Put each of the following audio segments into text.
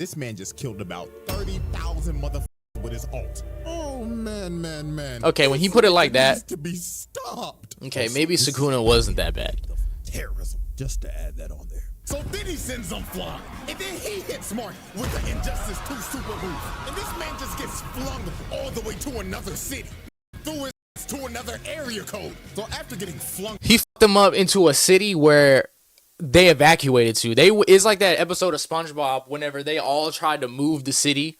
This man just killed about 30,000 motherfuckers with his ult. Oh man. Okay, when he put it like that, to be stopped. Okay, maybe Sukuna wasn't that bad. Terrorism, just to add that on there. So then he sends them flying, and then he hits Mark with the Injustice 2 super move, and this man just gets flung all the way to another city, through his to another area code. So after getting flung, he fucked them up into a city where they evacuated to. It's like that episode of SpongeBob whenever they all tried to move the city.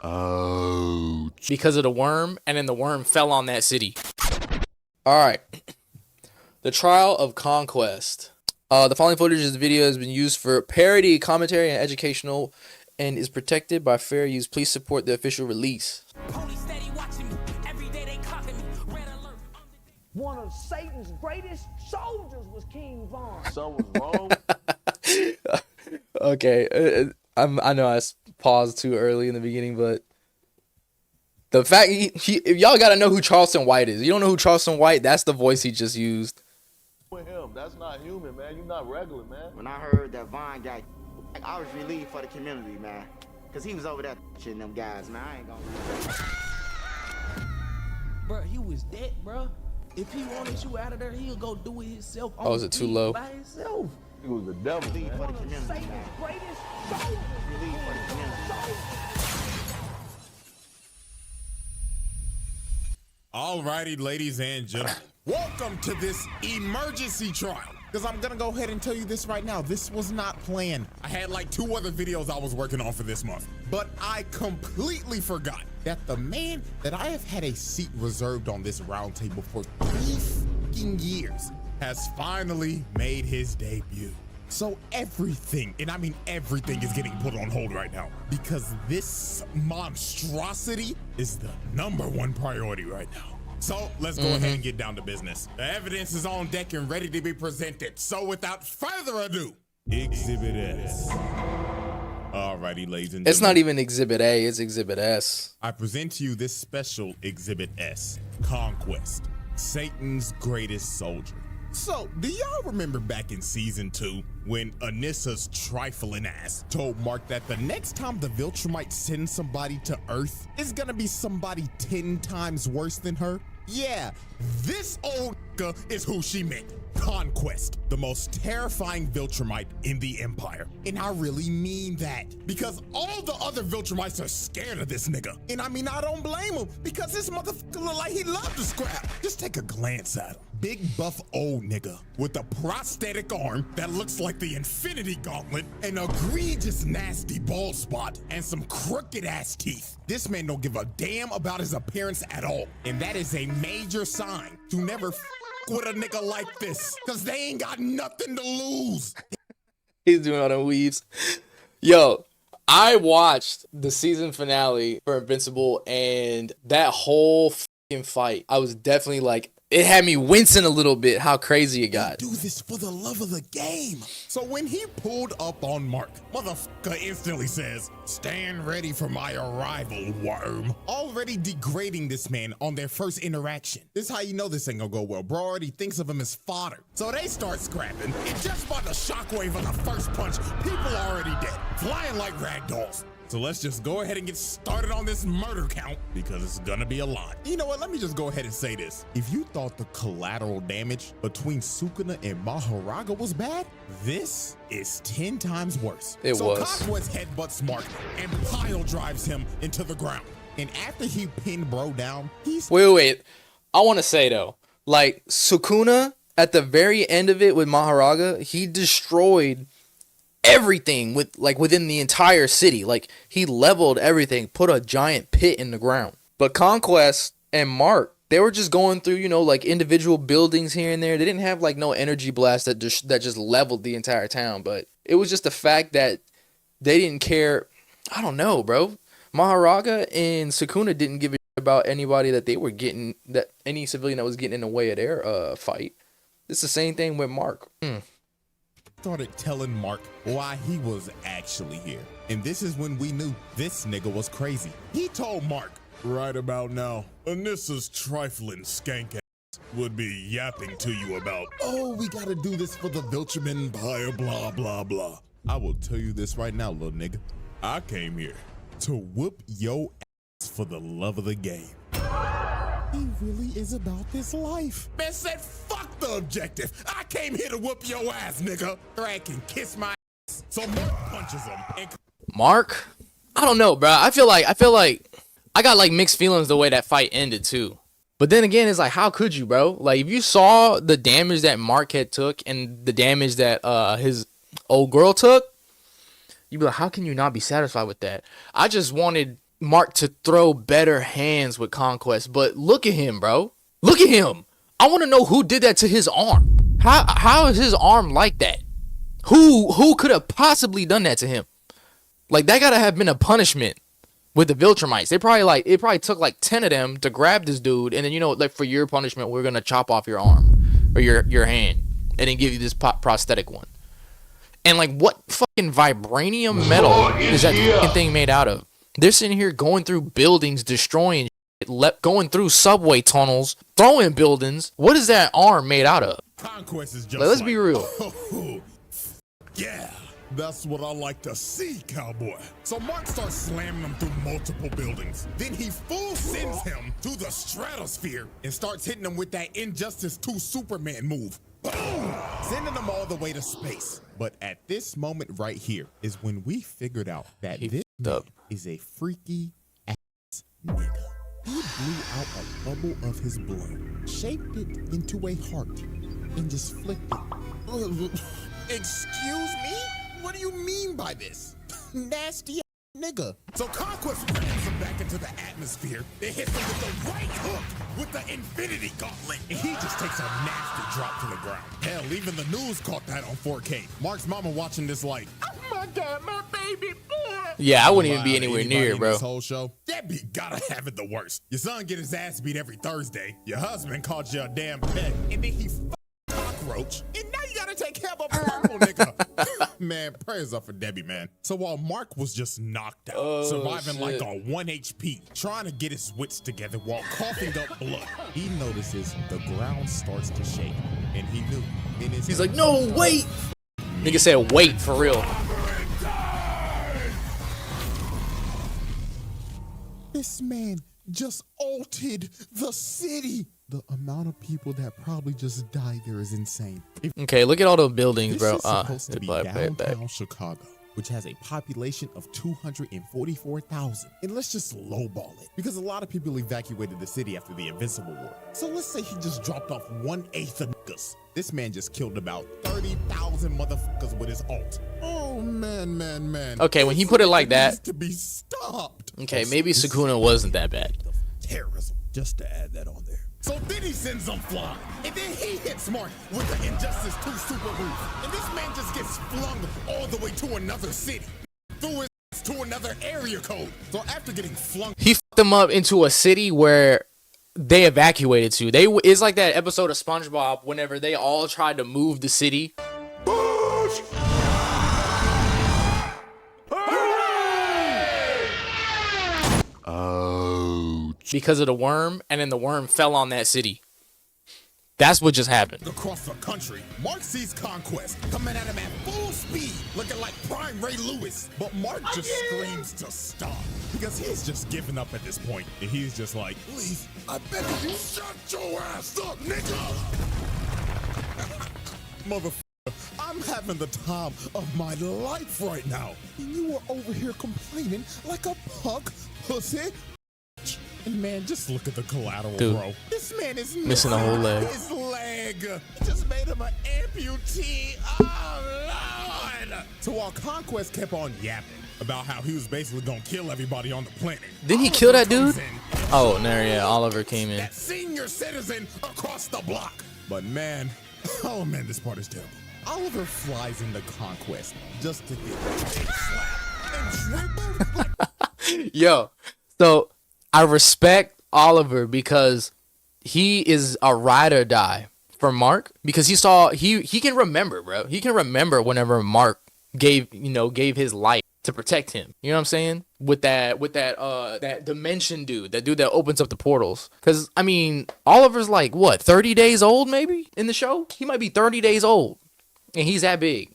Oh, because of the worm, and then the worm fell on that city. All right, the trial of Conquest. The following footage of the video has been used for parody, commentary, and educational, and is protected by fair use. Please support the official release. One of Satan's greatest soldiers was King Von. Something was wrong. Okay, I know I paused too early in the beginning, but the fact if y'all gotta know who Charleston White is. You don't know who Charleston White? That's the voice he just used. With him, that's not human, man. You're not regular, man. When I heard that Von got, I was relieved for the community, man, cause he was over there shitting them guys, man. I ain't gonna. Bro, he was dead, bro. If he wanted you out of there, he'll go do it himself. Oh, is it too low? By himself. He was the devil, Relieved man. for the community, Satan's man. greatest soldiers. Relieved for the community. alrighty, ladies and gentlemen, welcome to this emergency trial. Because I'm gonna go ahead and tell you this right now. This was not planned. I had like 2 other videos I was working on for this month, but I completely forgot that the man that I have had a seat reserved on this round table for 3 fucking years has finally made his debut. So everything, and I mean everything, is getting put on hold right now because this monstrosity is the #1 priority right now. So let's go ahead and get down to business. The evidence is on deck and ready to be presented. So without further ado, Exhibit S. Alrighty, ladies and gentlemen. It's not even Exhibit A, it's Exhibit S. I present to you this special Exhibit S, Conquest, Satan's greatest soldier. So, do y'all remember back in season 2 when Anissa's trifling ass told Mark that the next time the Viltrumite sends somebody to Earth, it's gonna be somebody 10 times worse than her? Yeah, this old is who she meant. Conquest, the most terrifying Viltrumite in the Empire. And I really mean that, because all the other Viltrumites are scared of this nigga. And I mean, I don't blame him, because this motherfucker look like he loved to scrap. Just take a glance at him. Big buff old nigga with a prosthetic arm that looks like the Infinity Gauntlet, an egregious nasty bald spot, and some crooked ass teeth. This man don't give a damn about his appearance at all. And that is a major sign to never with a nigga like this, cause they ain't got nothing to lose. He's doing all them weaves. Yo, I watched the season finale for Invincible, and that whole fucking fight, I was definitely like, it had me wincing a little bit how crazy it got. Do this for the love of the game. So when he pulled up on Mark, motherfucker instantly says, "Stand ready for my arrival, worm." Already degrading this man on their first interaction. This is how you know this ain't gonna go well. Bro already thinks of him as fodder. So they start scrapping, and just by the shockwave of the first punch, people are already dead, flying like rag dolls. So let's just go ahead and get started on this murder count, because it's gonna be a lot. You know what, let me just go ahead and say this. If you thought the collateral damage between Sukuna and Maharaga was bad, this is 10 times worse. It was. Conquest headbutts Mark and pile drives him into the ground. And after he pinned bro down, he's— Wait. I want to say though, like Sukuna at the very end of it with Maharaga, he destroyed everything within the entire city. Like, he leveled everything, put a giant pit in the ground. But Conquest and Mark, they were just going through, you know, like individual buildings here and there. They didn't have like no energy blast that just leveled the entire town. But it was just the fact that they didn't care. I don't know, bro. Maharaga and Sukuna didn't give a shit about anybody that they were getting, that any civilian that was getting in the way of their fight. It's the same thing with Mark. Started telling Mark why he was actually here. And this is when we knew this nigga was crazy. He told Mark, "Right about now, Anissa's trifling skank ass would be yapping to you about, oh, we gotta do this for the Viltrumite Empire, blah, blah, blah. I will tell you this right now, little nigga. I came here to whoop your ass for the love of the game. He really is about this life. Man said, fuck the objective. I came here to whoop your ass, nigga. I can kiss my ass. So Mark punches him. And Mark? I don't know, bro. I feel like I got like mixed feelings the way that fight ended too. But then again, it's like, how could you, bro? Like, if you saw the damage that Mark had took and the damage that his old girl took, you'd be like, how can you not be satisfied with that? I just wanted Mark to throw better hands with Conquest, but look at him, bro. Look at him. I want to know who did that to his arm. How is his arm like that? Who could have possibly done that to him? Like, that gotta have been a punishment with the Viltrumites. It probably took like 10 of them to grab this dude, and then, you know, like, for your punishment, we're gonna chop off your arm or your hand, and then give you this prosthetic one. And like, what fucking vibranium metal is that fucking thing made out of? They're sitting here going through buildings, destroying shit, going through subway tunnels, throwing buildings. What is that arm made out of? Conquest is just Let's be real. Yeah, that's what I like to see, cowboy. So Mark starts slamming him through multiple buildings. Then he full sends him through the stratosphere and starts hitting him with that Injustice 2 Superman move. Boom! Sending them all the way to space. But at this moment right here is when we figured out that this man is a freaky ass nigga. He blew out a bubble of his blood, shaped it into a heart, and just flicked it. Excuse me? What do you mean by this? Nasty nigga. So Conquest rams him back into the atmosphere. They hit him with the right hook with the Infinity Gauntlet. And he just takes a nasty drop to the ground. Hell, even the news caught that on 4K. Mark's mama watching this like, oh my God, my baby boy. Yeah, I wouldn't even be anywhere near, bro. This whole show, that be gotta have it the worst. Your son get his ass beat every Thursday. Your husband called you a damn pet. And then he cockroach. And now you gotta take care of a purple nigga. Man, prayers up for Debbie, man. So while Mark was just knocked out, surviving like on 1 HP, trying to get his wits together while coughing up blood, he notices the ground starts to shake. And he knew. He's like, no, wait. Nigga said, wait, for real. This man just altered the city. The amount of people that probably just died there is insane. Okay, look at all the buildings, bro. This is supposed to be downtown Chicago, which has a population of 244,000. And let's just lowball it, because a lot of people evacuated the city after the Invincible War. So let's say he just dropped off 1/8 of niggas. This man just killed about 30,000 motherfuckers with his ult. Oh man. Okay, when he put it like that, needs to be stopped. Okay, maybe Sukuna wasn't that bad. Terrorism, just to add that on there. So then he sends them flying, and then he hits Mark with the Injustice 2 super move, and this man just gets flung all the way to another city, through his to another area code. So after getting flung, he fucked them up into a city where they evacuated to. It's like that episode of SpongeBob whenever they all tried to move the city. Because of the worm, and then the worm fell on that city. That's what just happened. Across the country, Mark sees Conquest coming at him at full speed, looking like prime Ray Lewis. But Mark just screams to stop, because he's just giving up at this point. And he's just like, please, I beg of you, shut your ass up, nigga! Motherfucker, I'm having the time of my life right now. And you are over here complaining like a punk pussy. And man, just look at the collateral, dude, bro. This man is missing a whole leg. His leg. He just made him an amputee. Oh, Lord. So while Conquest kept on yapping about how he was basically gonna kill everybody on the planet. Didn't he kill that dude? Oh, no, yeah, Oliver came in. That senior citizen across the block. But man, oh man, this part is terrible. Oliver flies into Conquest just to get slapped and dribbled like Yo, so I respect Oliver because he is a ride or die for Mark, because he can remember, bro. He can remember whenever Mark gave his life to protect him. You know what I'm saying? With that dimension dude, that dude that opens up the portals. Because, I mean, Oliver's like, what, 30 days old maybe in the show? He might be 30 days old. And he's that big.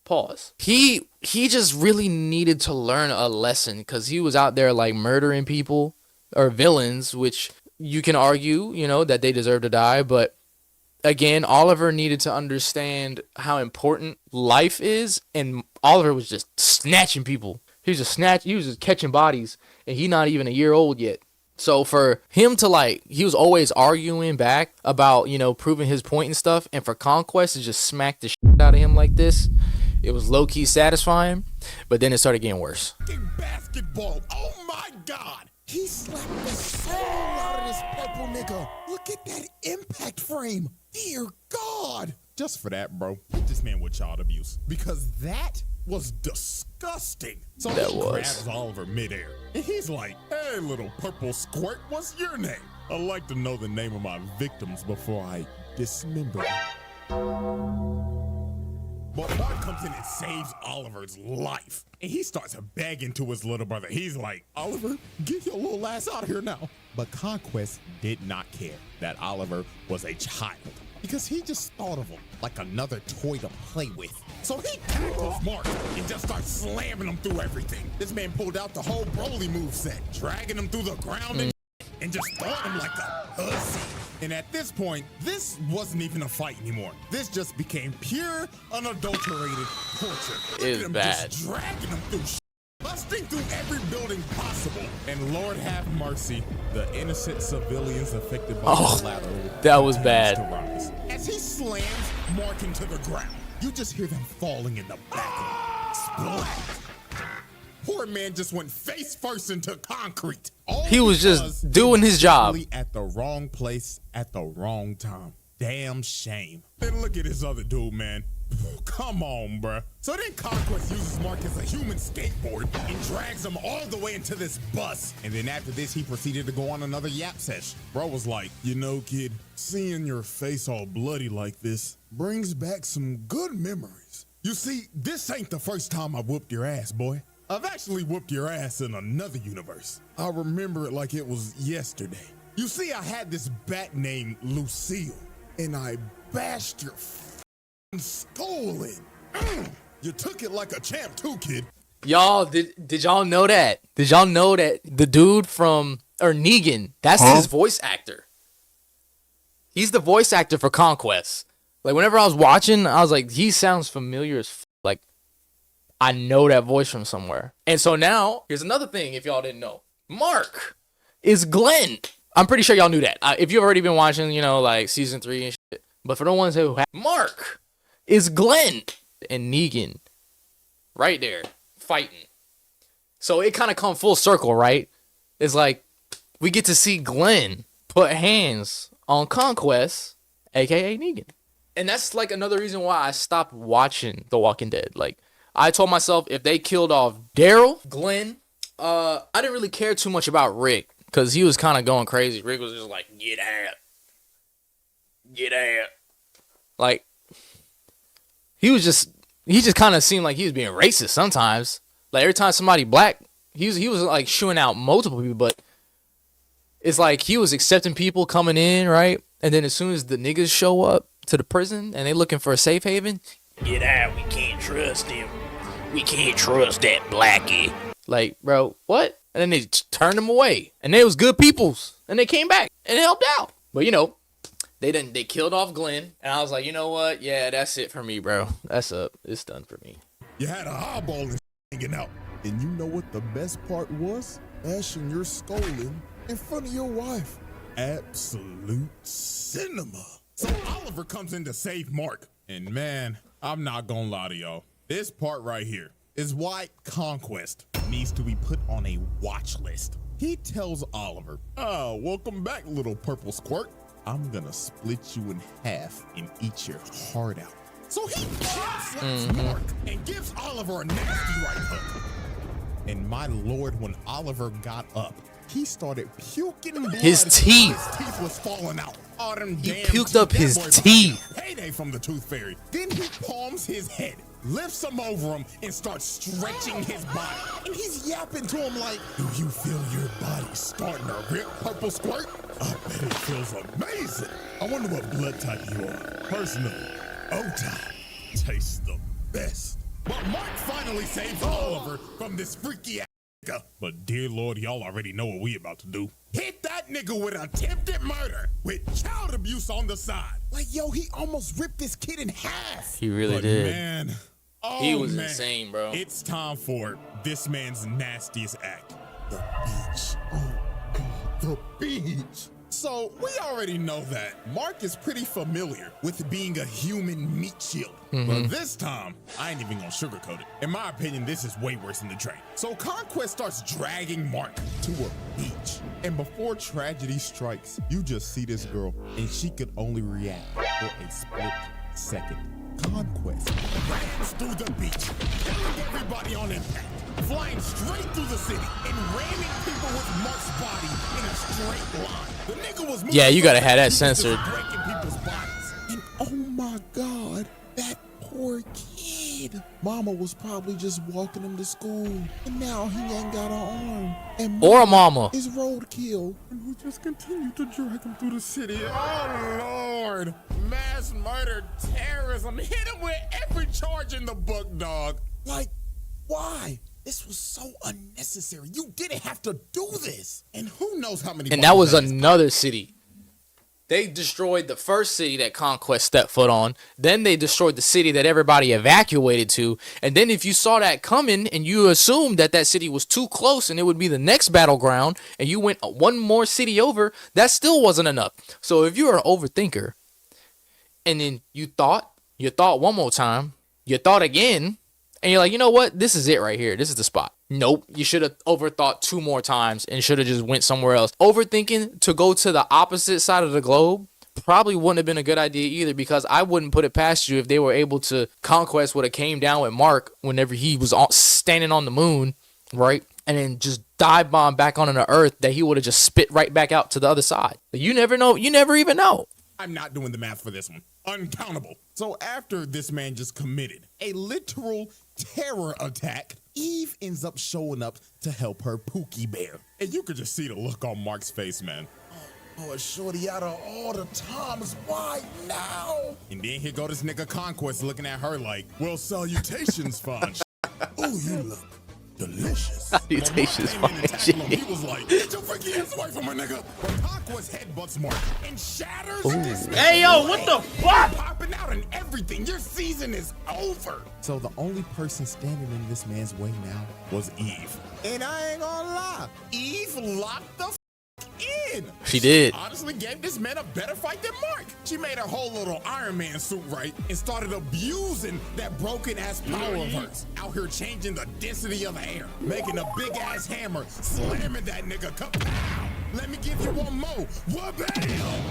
Pause. He just really needed to learn a lesson because he was out there like murdering people or villains, which you can argue, you know, that they deserve to die. But again, Oliver needed to understand how important life is, and Oliver was just snatching people. He was just catching bodies, and he's not even a year old yet. So for him to like, he was always arguing back about, you know, proving his point and stuff, and for Conquest to just smack the shit out of him like this, it was low-key satisfying, but then it started getting worse. Basketball, oh my God! He slapped the soul out of this purple nigga. Look at that impact frame. Dear God. Just for that, bro, hit this man with child abuse. Because that was disgusting. So that he was. grabs Oliver midair. And he's like, hey, little purple squirt, what's your name? I like to know the name of my victims before I dismember them. But Mark comes in and saves Oliver's life. And he starts begging to his little brother. He's like, Oliver, get your little ass out of here now. But Conquest did not care that Oliver was a child, because he just thought of him like another toy to play with. So he tackles Mark and just starts slamming him through everything. This man pulled out the whole Broly moveset, dragging him through the ground and just throwing him like a pussy. And at this point, this wasn't even a fight anymore. This just became pure, unadulterated torture. It was bad. Just dragging him through busting through every building possible. And Lord have mercy, the innocent civilians affected by the lateral. That was bad. As he slams Mark into the ground, you just hear them falling in the back. Splat. Poor man just went face first into concrete. He was just doing his job. At the wrong place at the wrong time. Damn shame. And look at this other dude, man. Come on, bruh. So then Conquest uses Mark as a human skateboard and drags him all the way into this bus. And then after this, he proceeded to go on another yap session. Bro was like, you know, kid, seeing your face all bloody like this brings back some good memories. You see, this ain't the first time I whooped your ass, boy. I've actually whooped your ass in another universe. I remember it like it was yesterday. You see, I had this bat named Lucille, and I bashed your skull in. You took it like a champ too, kid. Y'all, did y'all know that? Did y'all know that the dude from, or Negan, that's his voice actor. He's the voice actor for Conquest. Like, whenever I was watching, I was like, he sounds familiar as like, I know that voice from somewhere. And so now, here's another thing if y'all didn't know. Mark is Glenn. I'm pretty sure y'all knew that. If you've already been watching, you know, like season 3 and shit. But for the ones who have, Mark is Glenn and Negan right there fighting. So it kind of come full circle, right? It's like we get to see Glenn put hands on Conquest, aka Negan. And that's like another reason why I stopped watching The Walking Dead. Like, I told myself if they killed off Daryl, Glenn, I didn't really care too much about Rick because he was kind of going crazy. Rick was just like, get out. Get out. Like, he just kind of seemed like he was being racist sometimes. Like, every time somebody black, he was like shooing out multiple people, but it's like he was accepting people coming in, right? And then as soon as the niggas show up to the prison and they looking for a safe haven, get out, we can't trust him. We can't trust that blackie. Like, bro, what? And then they turned them away. And they was good peoples. And they came back and helped out. But, you know, they killed off Glenn. And I was like, you know what? Yeah, that's it for me, bro. That's up. It's done for me. You had a eyeball and hanging out. And you know what the best part was? Bashing your skull in front of your wife. Absolute cinema. So Oliver comes in to save Mark. And man, I'm not gonna lie to y'all. This part right here is why Conquest needs to be put on a watch list. He tells Oliver, oh, welcome back, little purple squirt. I'm gonna split you in half and eat your heart out. So he slaps Mark and gives Oliver a nasty right hook. And my lord, when Oliver got up, he started puking blood. His teeth. His teeth was falling out. All them He damn puked teeth. up That his boy about to teeth. get a Payday from the Tooth Fairy. Then he palms his head, lifts him over him, and starts stretching his body. And he's yapping to him like, do you feel your body starting to rip, Purple Squirt? I bet it feels amazing. I wonder what blood type you are. Personally, O-type tastes the best. But Mark finally saves Oliver from this freaky ass nigga. But dear Lord, y'all already know what we about to do. Hit that nigga with attempted murder with child abuse on the side. Like, yo, he almost ripped this kid in half. He really But did. Man, oh, He was man. insane, bro. It's time for this man's nastiest act. The beach. Oh, God, the beach. So, we already know that Mark is pretty familiar with being a human meat shield. But this time, I ain't even gonna sugarcoat it. In my opinion, this is way worse than the train. So, Conquest starts dragging Mark to a beach. And before tragedy strikes, you just see this girl, and she could only react for a split second. Conquest rams through the beach, killing everybody on impact, flying straight through the city, and ramming people with Mark's body in a straight line. The nigga was moving Yeah, you gotta so have that fast, he was censored. just breaking people's bodies. And oh my God, that poor kid. Mama was probably just walking him to school, and now he ain't got an arm. And Or a mama. is roadkill, and we just continue to drag him through the city. Oh Lord, mass murder, terrorism, hit him with every charge in the book, dog. Like, why? This was so unnecessary. You didn't have to do this. And who knows how many. And that was bodies another city. They destroyed the first city that Conquest stepped foot on. Then they destroyed the city that everybody evacuated to. And then if you saw that coming and you assumed that that city was too close and it would be the next battleground and you went one more city over, that still wasn't enough. So if you're an overthinker and then you thought one more time, you thought again, and you're like, you know what? This is it right here. This is the spot. Nope. You should have overthought 2 more times and should have just went somewhere else. Overthinking to go to the opposite side of the globe probably wouldn't have been a good idea either, because I wouldn't put it past you if they were able to. Conquest would have came down with Mark whenever he was standing on the moon, right? And then just dive bomb back onto the earth, that he would have just spit right back out to the other side. You never know. You never even know. I'm not doing the math for this one. Uncountable. So after this man just committed a literal terror attack, Eve ends up showing up to help her Pookie Bear. And you could just see the look on Mark's face, man. Oh, shorty, out of all the times, why now? And then here go this nigga Conquest looking at her like, well, salutations, fine. Oh, you look delicious. Salutations, When Mark came in and tackled him, fine. he was like, get your freaky ass away from her, nigga. But Conquest headbutts Mark and shatters this. Hey, yo, what the fuck? Popping out and everything. Your season is over. So the only person standing in this man's way now was Eve. And I ain't gonna lie, Eve locked the in. She did. Honestly gave this man a better fight than Mark. She made a whole little Iron Man suit right and started abusing that broken ass power of hers. Out here changing the density of the air, making a big ass hammer, slamming that nigga. Kapow! Let me give you one more. Wha-bam!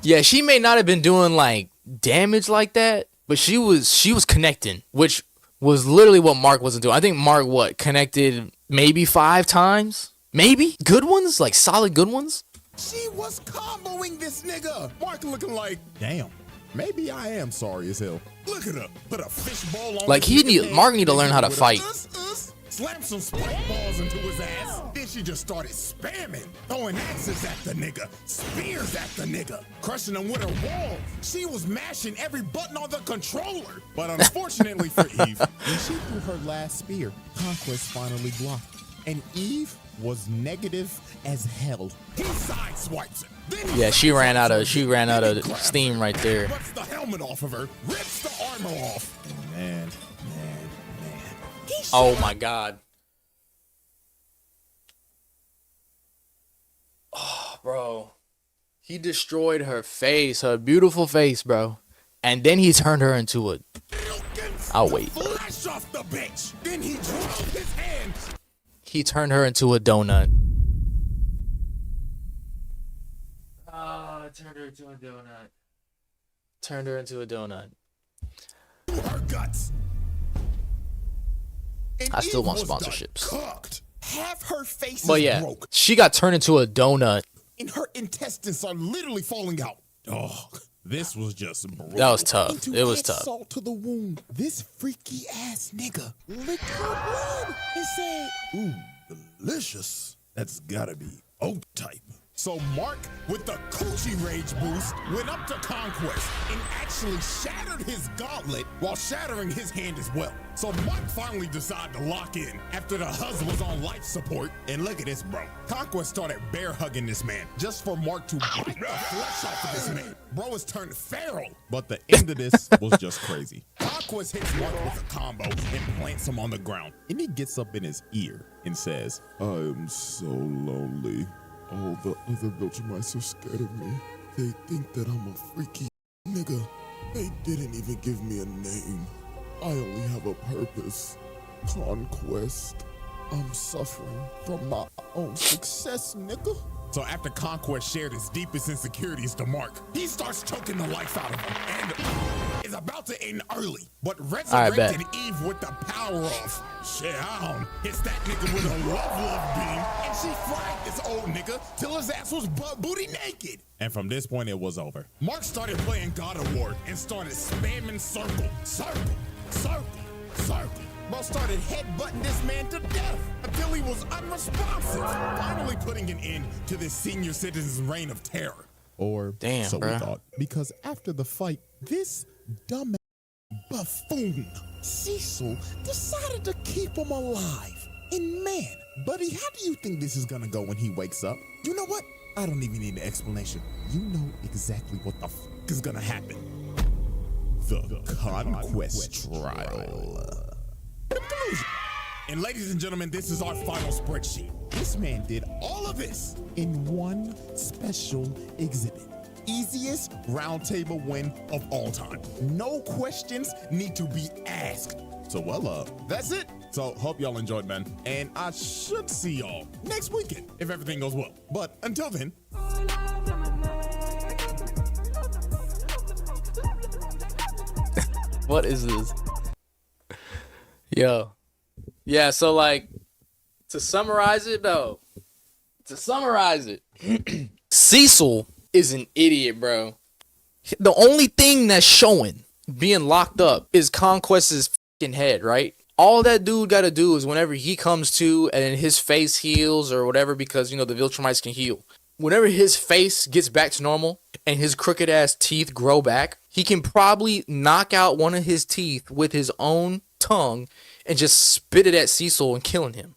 Yeah, she may not have been doing like damage like that, but she was connecting, which was literally what Mark wasn't doing. I think Mark connected maybe 5 times, maybe good ones, like solid good ones. She was comboing this nigga. Mark looking like, damn, maybe I am sorry as hell. Look at her, put a fishbowl on. Like, Mark need to learn how to fight. Slam some spike balls into his ass. Then she just started spamming, throwing axes at the nigga, spears at the nigga, crushing him with her wall. She was mashing every button on the controller. But unfortunately for Eve, when she threw her last spear, Conquest finally blocked. And Eve was negative as hell. He sideswipes her. Then Yeah, she ran out of steam right there. Rips the helmet off of her, rips the armor off. Man. Oh my god. Oh, bro. He destroyed her face, her beautiful face, bro. And then he turned her into a... I'll wait. Flash off the bitch. Then he drove his hand. He turned her into a donut. Oh, turned her into a donut. Turned her into a donut. Through her guts. And I still Eve want was done sponsorships. cooked. Half her face But is yeah, broke. she got turned into a donut and her intestines are literally falling out. Oh, this was just brutal. That was tough. And to It was add tough. salt to the wound, this freaky ass nigga licked her blood and said, "Ooh, delicious. That's gotta be oat type." So Mark, with the coochie rage boost, went up to Conquest and actually shattered his gauntlet while shattering his hand as well. So Mark finally decided to lock in after the husband was on life support. And look at this, bro. Conquest started bear hugging this man just for Mark to bite the flesh off of this man. Bro has turned feral. But the end of this was just crazy. Conquest hits Mark with a combo and plants him on the ground. And he gets up in his ear and says, "I am so lonely. All the other Viltrumites are scared of me. They think that I'm a freaky nigga. They didn't even give me a name. I only have a purpose. Conquest. I'm suffering from my own success, nigga." So after Conquest shared his deepest insecurities to Mark, he starts choking the life out of him and is about to end early. But resurrected Eve with the power of showdown hits that nigga with a love beam, and she fried this old nigga till his ass was butt booty naked. And from this point, it was over. Mark started playing God of War and started spamming circle, circle, circle, circle. Bro started headbutting this man to death until he was unresponsive, finally putting an end to this senior citizen's reign of terror. Or Damn, so bruh. we thought. Because after the fight, this dumb buffoon, Cecil, decided to keep him alive. And man, buddy, how do you think this is gonna go when he wakes up? You know what? I don't even need an explanation. You know exactly what the fuck is gonna happen. The Conquest Trial. And ladies and gentlemen, this is our final spreadsheet. This man did all of this in one special exhibit. Easiest round table win of all time. No questions need to be asked. So that's it. So hope y'all enjoyed, man. And I should see y'all next weekend if everything goes well. But until then, What is this? Yo. Yeah, so like to summarize it, Cecil is an idiot, bro. The only thing that's showing being locked up is Conquest's fucking head, right? All that dude got to do is whenever he comes to and then his face heals or whatever, because you know the Viltrumites can heal. Whenever his face gets back to normal and his crooked ass teeth grow back, he can probably knock out one of his teeth with his own tongue and just spit it at Cecil and killing him.